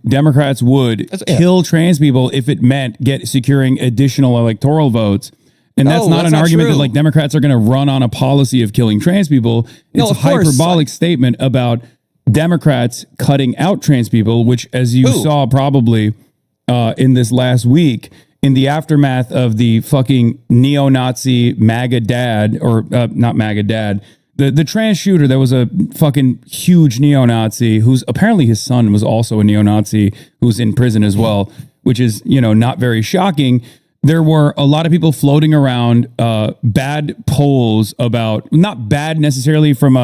Democrats would kill trans people if it meant securing additional electoral votes. And that's not an argument that like Democrats are going to run on a policy of killing trans people. It's a hyperbolic statement about Democrats cutting out trans people, which, as you saw probably in this last week, in the aftermath of the fucking neo-Nazi MAGA dad, or not MAGA dad, the trans shooter that was a fucking huge neo-Nazi, who's apparently his son was also a neo-Nazi who's in prison as well, which is, not very shocking. There were a lot of people floating around bad polls about, not bad necessarily from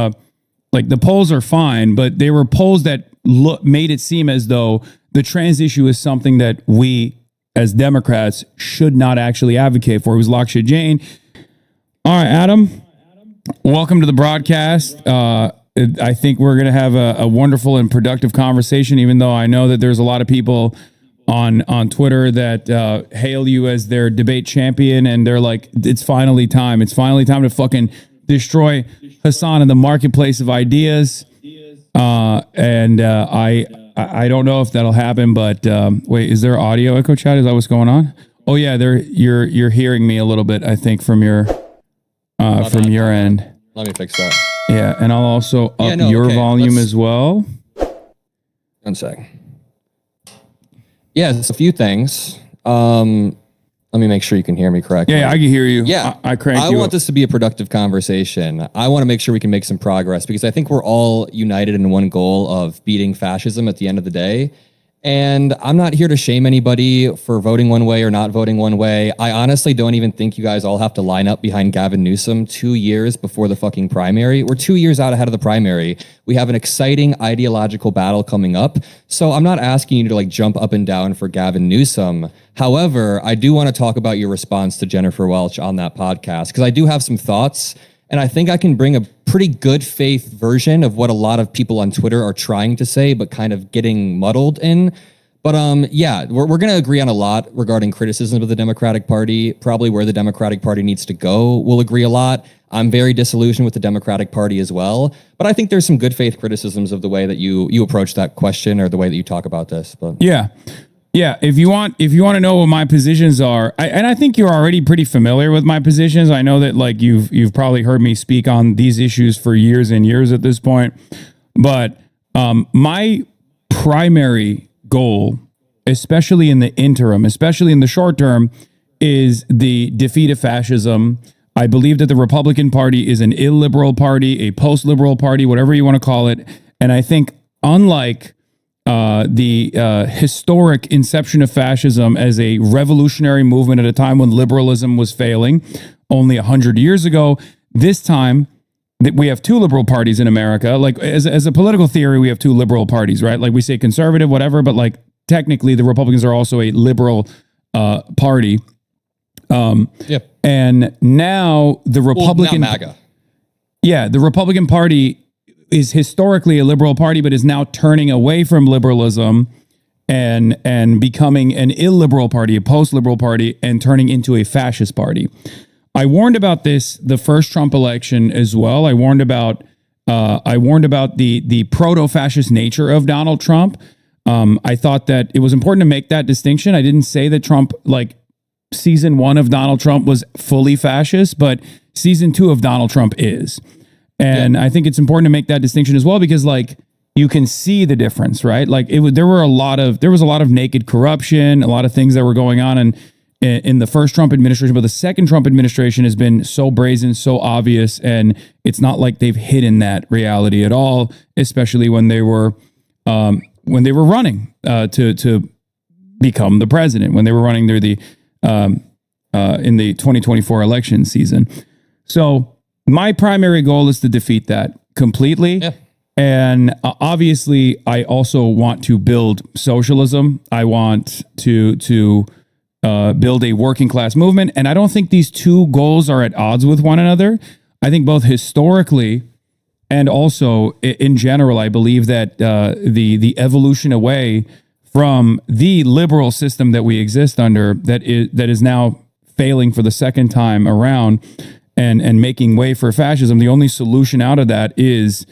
the polls are fine, but they were polls that made it seem as though the trans issue is something that we as Democrats should not actually advocate for. It was Laksha Jain. All right, Adam, welcome to the broadcast. I think we're going to have a wonderful and productive conversation, even though I know that there's a lot of people on Twitter that hail you as their debate champion, and they're like, it's finally time. It's finally time to fucking destroy Hasan in the marketplace of ideas. I don't know if that'll happen, but wait, is there audio echo, chat? Is that what's going on? Oh yeah, you're hearing me a little bit, I think, from your end. Let me fix that. Yeah, and I'll also up your volume as well. 1 sec. Yeah, it's a few things. Let me make sure you can hear me correctly. Yeah, I can hear you. Yeah, I want this to be a productive conversation. I want to make sure we can make some progress because I think we're all united in one goal of beating fascism at the end of the day. And I'm not here to shame anybody for voting one way or not voting one way. I honestly don't even think you guys all have to line up behind Gavin Newsom 2 years before the fucking primary. We're 2 years out ahead of the primary. We have an exciting ideological battle coming up. So I'm not asking you to jump up and down for Gavin Newsom. However, I do want to talk about your response to Jennifer Welch on that podcast because I do have some thoughts. And I think I can bring a pretty good faith version of what a lot of people on Twitter are trying to say, but kind of getting muddled in. But we're going to agree on a lot regarding criticism of the Democratic Party, probably where the Democratic Party needs to go. We'll agree a lot. I'm very disillusioned with the Democratic Party as well. But I think there's some good faith criticisms of the way that you approach that question or the way that you talk about this. But Yeah, if you want to know what my positions are, and I think you're already pretty familiar with my positions. I know that you've probably heard me speak on these issues for years and years at this point. But my primary goal, especially in the interim, especially in the short term, is the defeat of fascism. I believe that the Republican Party is an illiberal party, a post-liberal party, whatever you want to call it. And I think unlike the historic inception of fascism as a revolutionary movement at a time when liberalism was failing only 100 years ago, this time that we have two liberal parties in America. As a political theory, we have two liberal parties, right? We say conservative, whatever, but technically the Republicans are also a liberal party. And now the Republican, now MAGA. Yeah, the Republican Party is historically a liberal party, but is now turning away from liberalism and becoming an illiberal party, a post-liberal party, and turning into a fascist party. I warned about this the first Trump election as well. I warned about the proto-fascist nature of Donald Trump. I thought that it was important to make that distinction. I didn't say that Trump, season 1 of Donald Trump was fully fascist, but season 2 of Donald Trump is. And I think it's important to make that distinction as well, because you can see the difference, right? There was a lot of naked corruption, a lot of things that were going on in the first Trump administration, but the second Trump administration has been so brazen, so obvious, and it's not like they've hidden that reality at all, especially when they were running to become the president, when they were running through the in the 2024 election season. So my primary goal is to defeat that completely. Yeah. And obviously, I also want to build socialism. I want to build a working class movement. And I don't think these two goals are at odds with one another. I think both historically and also in general, I believe that the evolution away from the liberal system that we exist under, that is now failing for the second time around and making way for fascism, the only solution out of that is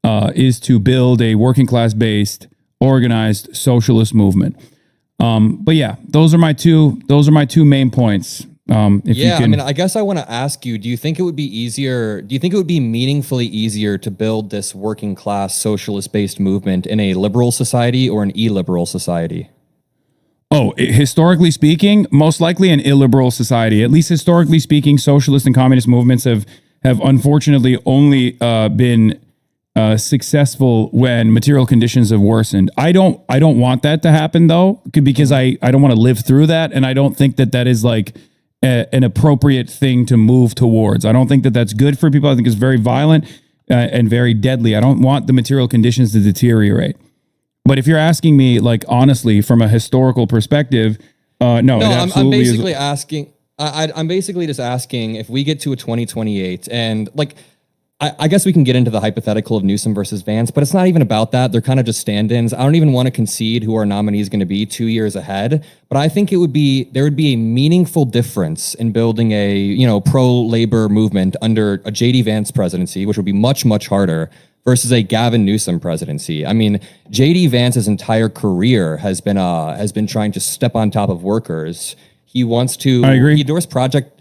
to build a working class based organized socialist movement. But yeah, those are my two main points. I guess I want to ask you, do you think it would be meaningfully easier to build this working class socialist based movement in a liberal society or an illiberal society? Historically speaking, most likely an illiberal society. At least historically speaking, socialist and communist movements have unfortunately only been successful when material conditions have worsened. I don't want that to happen though, because I don't want to live through that, and I don't think that is like an appropriate thing to move towards. I don't think that that's good for people. I think it's very violent and very deadly. I don't want the material conditions to deteriorate. But if you're asking me, like, honestly, from a historical perspective, no, I'm basically asking. I'm basically just asking if we get to a 2028 and like, I guess we can get into the hypothetical of Newsom versus Vance, but it's not even about that. They're kind of just stand-ins. I don't even want to concede who our nominee is going to be 2 years ahead, but I think there would be a meaningful difference in building a, pro-labor movement under a JD Vance presidency, which would be much, much harder, versus a Gavin Newsom presidency. I mean, JD Vance's entire career has been trying to step on top of workers. He wants to. I agree. He endorsed Project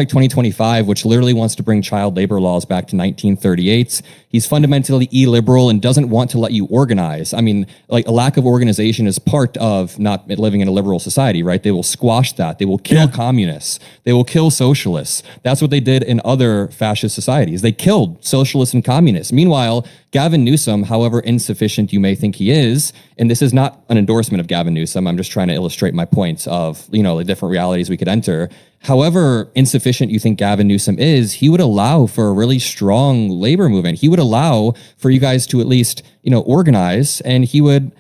2025, which literally wants to bring child labor laws back to 1938. He's fundamentally illiberal and doesn't want to let you organize. I mean, like, a lack of organization is part of not living in a liberal society, right? They will squash that. They will kill communists. They will kill socialists. That's what they did in other fascist societies. They killed socialists and communists. Meanwhile, Gavin Newsom, however insufficient you may think he is, and this is not an endorsement of Gavin Newsom, I'm just trying to illustrate my points of, the different realities we could enter. However insufficient you think Gavin Newsom is, he would allow for a really strong labor movement. He would allow for you guys to at least, organize, and he would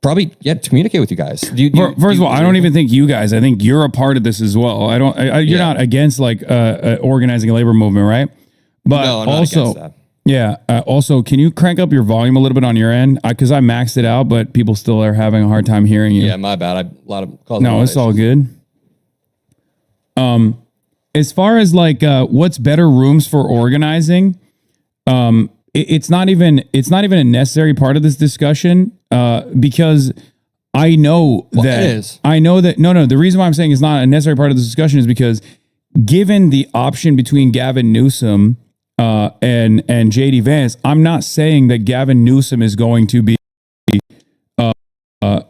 probably communicate with you guys. First of all, I don't even think you guys. I think you're a part of this as well. You're not against like organizing a labor movement, right? But no, I'm also, not against that. Yeah. Also, can you crank up your volume a little bit on your end? Because I maxed it out, but people still are having a hard time hearing you. Yeah, my bad. No, it's all good. As far as like what's better rooms for organizing, it's not even a necessary part of this discussion because I know that it is. I know that no. The reason why I'm saying it's not a necessary part of this discussion is because given the option between Gavin Newsom and JD Vance, I'm not saying that Gavin Newsom is going to be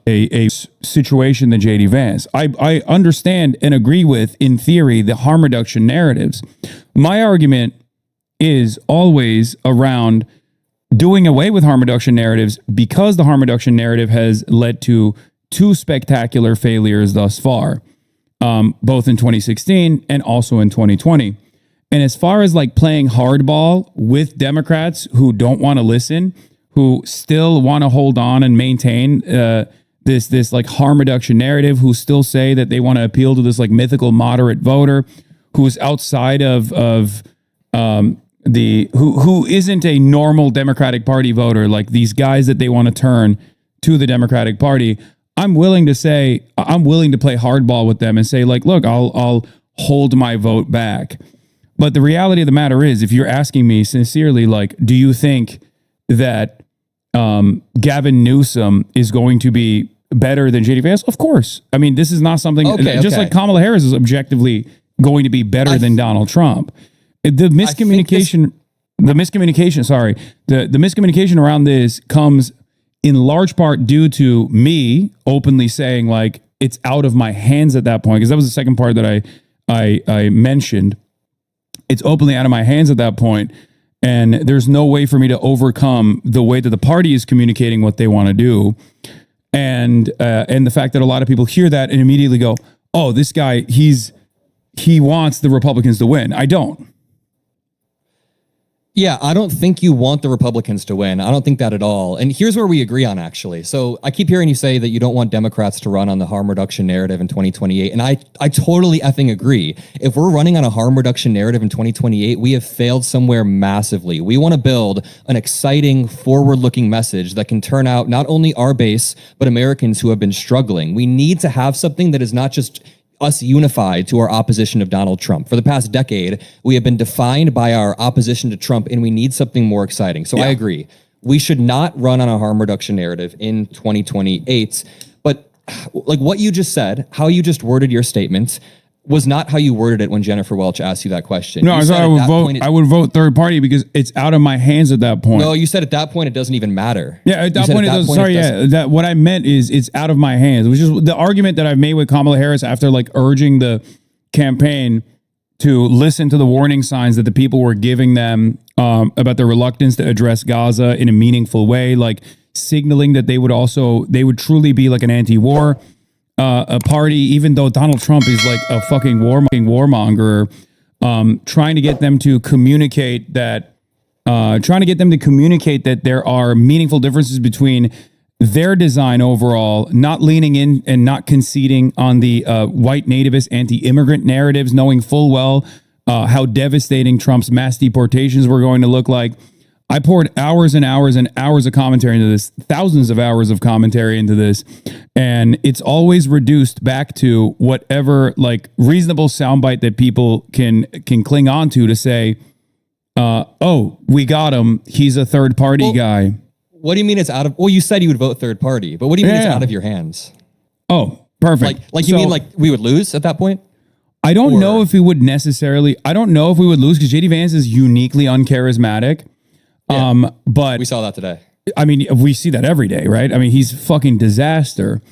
a situation than JD Vance. I understand and agree with, in theory, the harm reduction narratives. My argument is always around doing away with harm reduction narratives because the harm reduction narrative has led to two spectacular failures thus far, both in 2016 and also in 2020. And as far as like playing hardball with Democrats who don't want to listen, who still want to hold on and maintain this like harm reduction narrative, who still say that they want to appeal to this like mythical moderate voter who's outside of who isn't a normal Democratic Party voter, like these guys that they want to turn to the Democratic Party. I'm willing to play hardball with them and say, like, look, I'll hold my vote back. But the reality of the matter is, if you're asking me sincerely, like, do you think that Gavin Newsom is going to be better than JD Vance? Of course. I mean, this is not something like Kamala Harris is objectively going to be better than Donald Trump. The miscommunication around this comes in large part due to me openly saying, like, it's out of my hands at that point, because that was the second part that I mentioned. It's openly out of my hands at that point, and there's no way for me to overcome the way that the party is communicating what they want to do, and the fact that a lot of people hear that and immediately go, "Oh, this guy, he wants the Republicans to win." I don't. Yeah, I don't think you want the Republicans to win. I don't think that at all. And here's where we agree on, actually. So I keep hearing you say that you don't want Democrats to run on the harm reduction narrative in 2028. And I totally effing agree. If we're running on a harm reduction narrative in 2028, we have failed somewhere massively. We want to build an exciting, forward-looking message that can turn out not only our base, but Americans who have been struggling. We need to have something that is not just us unified to our opposition of Donald Trump. For the past decade, we have been defined by our opposition to Trump, and we need something more exciting. So yeah. I agree. we should not run on a harm reduction narrative in 2028. But like what you just said, how you just worded your statement was not how you worded it when Jennifer Welch asked you that question. No, I thought I would vote third party because it's out of my hands at that point. No, you said at that point it doesn't even matter. Yeah, at that point it doesn't. Sorry, yeah. That what I meant is it's out of my hands, which is the argument that I've made with Kamala Harris after like urging the campaign to listen to the warning signs that the people were giving them about their reluctance to address Gaza in a meaningful way, like signaling that they would truly be like an anti-war a party, even though Donald Trump is like a fucking warmonger, trying to get them to communicate that there are meaningful differences between their design overall, not leaning in and not conceding on the white nativist anti-immigrant narratives, knowing full well how devastating Trump's mass deportations were going to look like. I poured hours and hours and hours of commentary into this, thousands of hours of commentary into this, and it's always reduced back to whatever like reasonable soundbite that people can cling on to say, oh, we got him. He's a third party guy. What do you mean it's out of? Well, you said you would vote third party, but what do you mean it's out of your hands? Oh, perfect. Like you mean like we would lose at that point? I don't know if we would necessarily. I don't know if we would lose because JD Vance is uniquely uncharismatic. Yeah, but we saw that today. I mean, we see that every day, right? I mean, he's fucking disaster.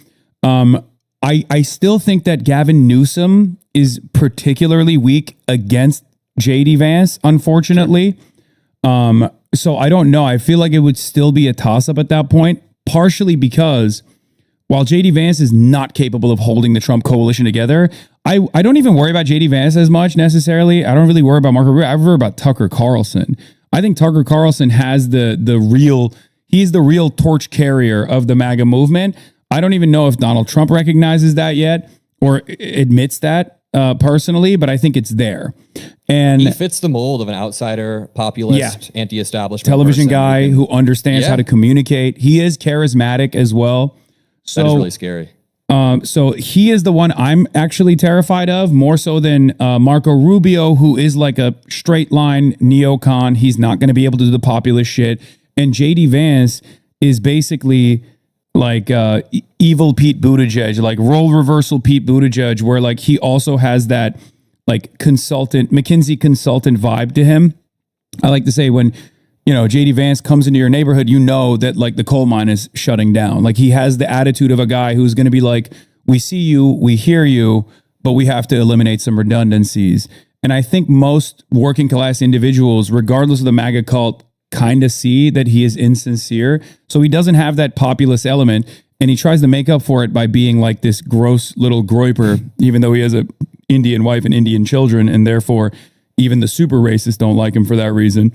I still think that Gavin Newsom is particularly weak against JD Vance, unfortunately. Sure. So I don't know. I feel like it would still be a toss-up at that point, partially because while JD Vance is not capable of holding the Trump coalition together, I don't even worry about JD Vance as much necessarily. I don't really worry about Marco Rubio. I worry about Tucker Carlson. I think Tucker Carlson has he's the real torch carrier of the MAGA movement. I don't even know if Donald Trump recognizes that yet or admits that personally, but I think it's there. And he fits the mold of an outsider, populist, anti-establishment television guy who understands how to communicate. He is charismatic as well. So that is really scary. So he is the one I'm actually terrified of, more so than Marco Rubio, who is like a straight line neocon. He's not going to be able to do the populist shit. And JD Vance is basically like evil Pete Buttigieg, like role reversal Pete Buttigieg, where like he also has that like McKinsey consultant vibe to him. I like to say when JD Vance comes into your neighborhood, that like the coal mine is shutting down. Like he has the attitude of a guy who's going to be like, we see you, we hear you, but we have to eliminate some redundancies. And I think most working class individuals, regardless of the MAGA cult, kind of see that he is insincere. So he doesn't have that populist element. And he tries to make up for it by being like this gross little groiper, even though he has an Indian wife and Indian children. And therefore, even the super racists don't like him for that reason.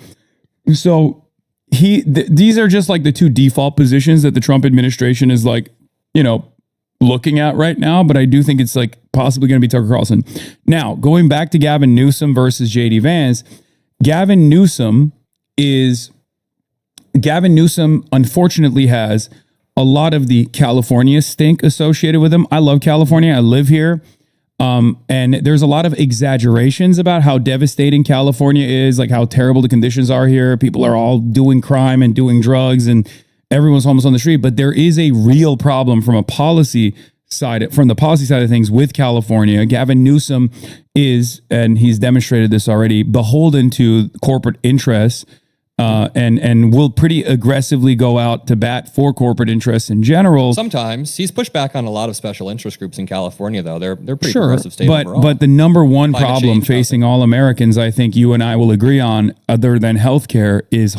So these are just like the two default positions that the Trump administration is like, looking at right now. But I do think it's like possibly going to be Tucker Carlson. Now, going back to Gavin Newsom versus JD Vance, Gavin Newsom unfortunately has a lot of the California stink associated with him. I love California. I live here. And there's a lot of exaggerations about how devastating California is, like how terrible the conditions are here. People are all doing crime and doing drugs and everyone's homeless on the street. But there is a real problem from the policy side of things with California. Gavin Newsom is, and he's demonstrated this already, beholden to corporate interests. And will pretty aggressively go out to bat for corporate interests in general. Sometimes he's pushed back on a lot of special interest groups in California, though. They're pretty progressive state overall. But the number one problem facing all Americans, I think you and I will agree on, other than healthcare, is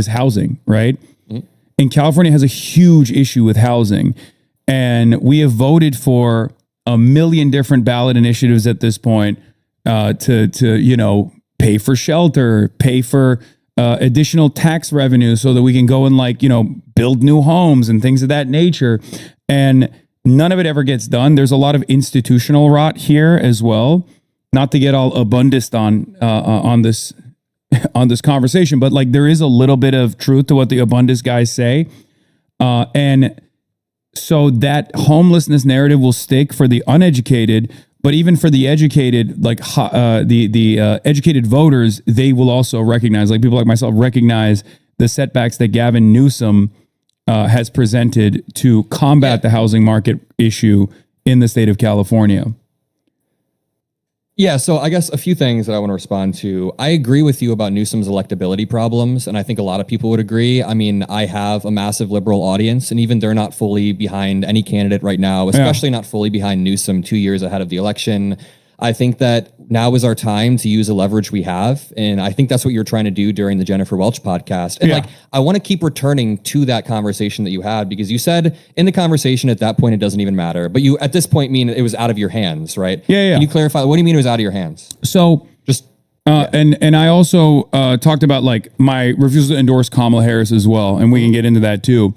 housing, right? Mm-hmm. And California has a huge issue with housing, and we have voted for a million different ballot initiatives at this point to pay for shelter, pay for additional tax revenue so that we can go and build new homes and things of that nature. And none of it ever gets done. There's a lot of institutional rot here as well. Not to get all abundist on this conversation, but like there is a little bit of truth to what the abundist guys say. And so that homelessness narrative will stick for the uneducated. But even for the educated, like the educated voters, they will also recognize, like people like myself recognize the setbacks that Gavin Newsom has presented to combat the housing market issue in the state of California. Yeah, so I guess a few things that I want to respond to. I agree with you about Newsom's electability problems, and I think a lot of people would agree. I mean, I have a massive liberal audience, and even they're not fully behind any candidate right now, especially not fully behind Newsom 2 years ahead of the election. I think that now is our time to use the leverage we have. And I think that's what you're trying to do during the Jennifer Welch podcast. And like, I want to keep returning to that conversation that you had, because you said in the conversation at that point, it doesn't even matter. But you, at this point, mean it was out of your hands, right? Yeah. Can you clarify? What do you mean it was out of your hands? So just, and I also talked about like my refusal to endorse Kamala Harris as well. And we can get into that too.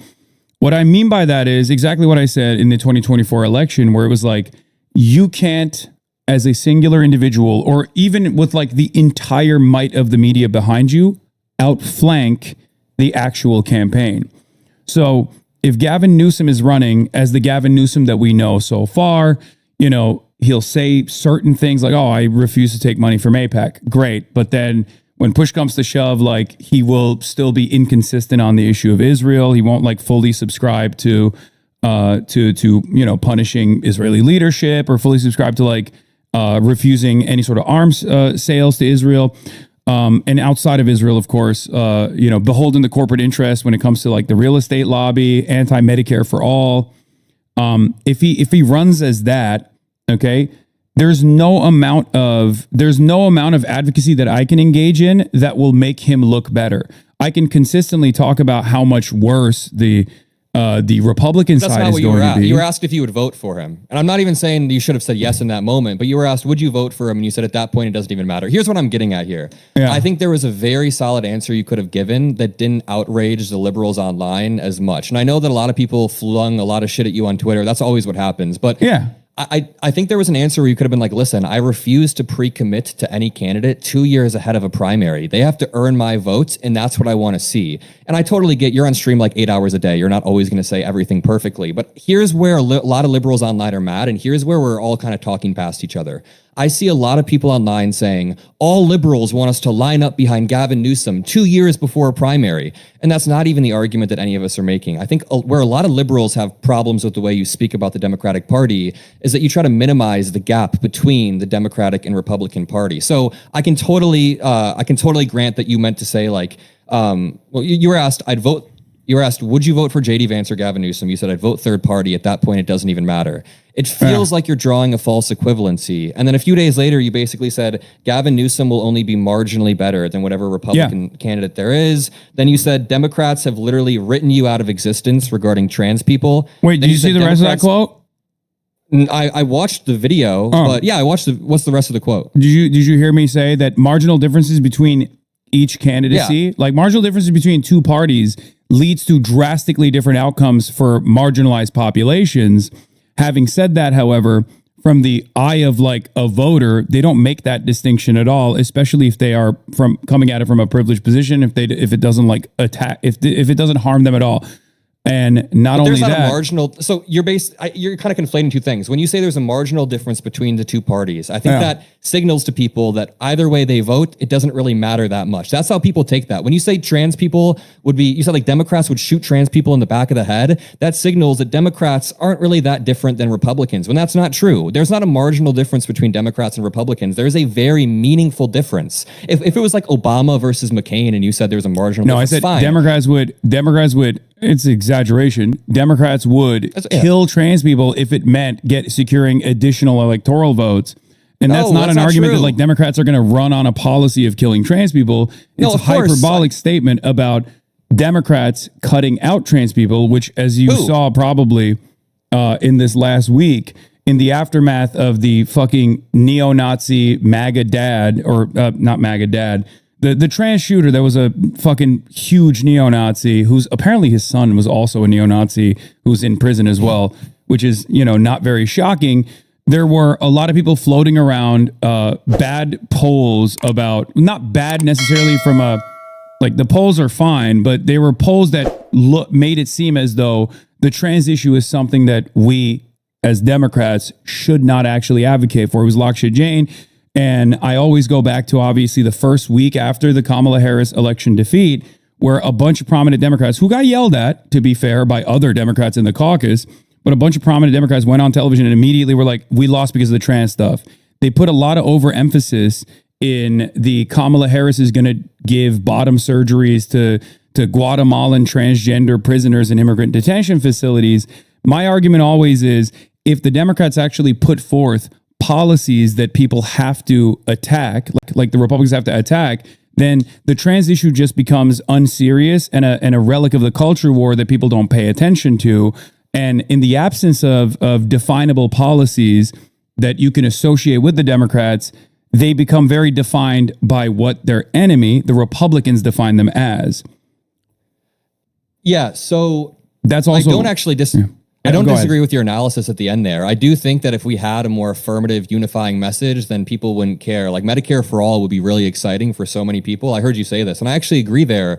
What I mean by that is exactly what I said in the 2024 election, where it was like, you can't, as a singular individual, or even with like the entire might of the media behind you, outflank the actual campaign. So if Gavin Newsom is running as the Gavin Newsom that we know so far, you know, he'll say certain things like, oh, I refuse to take money from AIPAC. Great. But then when push comes to shove, like he will still be inconsistent on the issue of Israel. He won't like fully subscribe to you know, punishing Israeli leadership, or fully subscribe to like refusing any sort of arms sales to Israel, and outside of Israel, of course, you know, beholden to corporate interest when it comes to like the real estate lobby, anti-Medicare for all. If he runs as that, okay, there's no amount of advocacy that I can engage in that will make him look better. I can consistently talk about how much worse the Republican side is going to be. You were asked if you would vote for him. And I'm not even saying you should have said yes in that moment, but you were asked, would you vote for him? And you said at that point, it doesn't even matter. Here's what I'm getting at here. Yeah. I think there was a very solid answer you could have given that didn't outrage the liberals online as much. And I know that a lot of people flung a lot of shit at you on Twitter. That's always what happens. But yeah, I think there was an answer where you could have been like, listen, I refuse to pre-commit to any candidate 2 years ahead of a primary. They have to earn my votes, and that's what I want to see. And I totally get you're on stream like 8 hours a day. You're not always going to say everything perfectly. But here's where a lot of liberals online are mad, and here's where we're all kind of talking past each other. I see a lot of people online saying, all liberals want us to line up behind Gavin Newsom 2 years before a primary. And that's not even the argument that any of us are making. I think where a lot of liberals have problems with the way you speak about the Democratic Party is that you try to minimize the gap between the Democratic and Republican Party. So I can totally grant that you meant to say like, well, you were asked, you were asked, would you vote for J.D. Vance or Gavin Newsom? You said, I'd vote third party. At that point, it doesn't even matter. It feels like you're drawing a false equivalency. And then a few days later, you basically said, Gavin Newsom will only be marginally better than whatever Republican candidate there is. Then you said, Democrats have literally written you out of existence regarding trans people. Wait, did you see the rest of that quote? I watched the video, but yeah, I watched what's the rest of the quote? Did you hear me say that marginal differences between each candidacy, like marginal differences between two parties, leads to drastically different outcomes for marginalized populations? Having said that, however, from the eye of like a voter, they don't make that distinction at all, especially if they are coming at it from a privileged position, if it doesn't like attack, if it doesn't harm them at all. And not only that, a marginal. So you're kind of conflating two things. When you say there's a marginal difference between the two parties, I think that signals to people that either way they vote, it doesn't really matter that much. That's how people take that. When you say trans people you said like Democrats would shoot trans people in the back of the head, that signals that Democrats aren't really that different than Republicans, when that's not true. There's not a marginal difference between Democrats and Republicans. There's a very meaningful difference. If it was like Obama versus McCain and you said there's a marginal difference, I said fine. Democrats would, it's exaggeration. Democrats would kill trans people if it meant securing additional electoral votes. And that's not an argument that like Democrats are going to run on a policy of killing trans people. It's a hyperbolic statement about Democrats cutting out trans people, which, as you saw probably in this last week, in the aftermath of the fucking neo-Nazi MAGA dad, or not MAGA dad, the trans shooter that was a fucking huge neo-Nazi, who's apparently his son was also a neo-Nazi who's in prison as well, which is, you know, not very shocking. There were a lot of people floating around bad polls about, not bad necessarily from a, like the polls are fine, but they were polls that made it seem as though the trans issue is something that we as Democrats should not actually advocate for. It was Laksha Jain. And I always go back to obviously the first week after the Kamala Harris election defeat, where a bunch of prominent Democrats who got yelled at, to be fair, by other Democrats in the caucus, but a bunch of prominent Democrats went on television and immediately were like, we lost because of the trans stuff. They put a lot of overemphasis in the Kamala Harris is going to give bottom surgeries to Guatemalan transgender prisoners in immigrant detention facilities. My argument always is, if the Democrats actually put forth policies that people have to attack, like the Republicans have to attack, then the trans issue just becomes unserious and a relic of the culture war that people don't pay attention to. And in the absence of definable policies that you can associate with the Democrats, they become very defined by what their enemy, the Republicans, define them as. Yeah, so that's also, I don't actually I don't disagree with your analysis at the end there. I do think that if we had a more affirmative, unifying message, then people wouldn't care. Like Medicare for all would be really exciting for so many people. I heard you say this, and I actually agree there.